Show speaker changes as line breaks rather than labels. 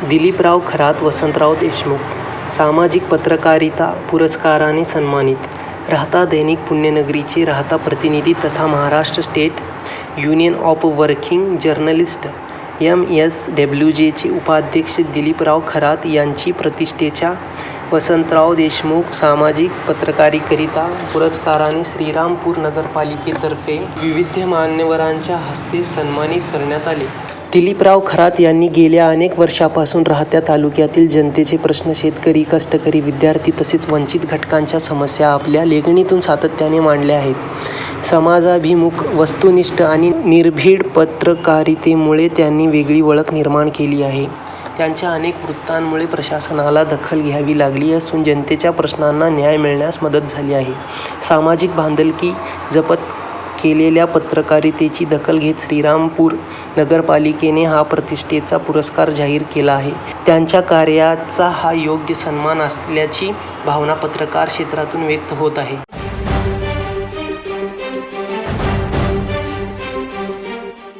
दिलीपराव खरात वसंतराव देशमुख सामाजिक पत्रकारिता पुरस्काराने सन्मानित. राहता दैनिक पुण्यनगरीचे राहता प्रतिनिधी तथा Maharashtra state union of working journalist MSWJचे उपाध्यक्ष दिलीपराव खरात यांची प्रतिष्ठेच्या वसंतराव देशमुख सामाजिक पत्रकारिता पुरस्काराने श्रीरामपूर नगरपालिकेतर्फे विविध मान्यवरांच्या हस्ते सन्मानित करण्यात आले. दिलीपराव खरात यांनी गेल्या अनेक वर्षापासून राहत्या तालुक्यातील जनतेचे प्रश्न, शेतकरी, कष्टकरी, विद्यार्थी तसेच वंचित घटकांच्या समस्या आपल्या लेखणीतून सातत्याने मांडल्या आहेत. समाजाभिमुख, वस्तुनिष्ठ आणि निर्भीड पत्रकारितेमुळे त्यांनी वेगळी ओळख निर्माण केली आहे. त्यांच्या अनेक वृत्तांमुळे प्रशासनाला दखल घ्यावी लागली असून जनतेच्या प्रश्नांना न्याय मिळण्यास मदत झाली आहे. सामाजिक बांधिलकी जपत केलेल्या पत्रकारितेची दखल घेत श्रीरामपूर नगरपालिकेने हा प्रतिष्ठेचा पुरस्कार जाहीर केला आहे. त्यांच्या कार्याचा हा योग्य सन्मान असल्याची भावना पत्रकार क्षेत्रातून व्यक्त होत आहे.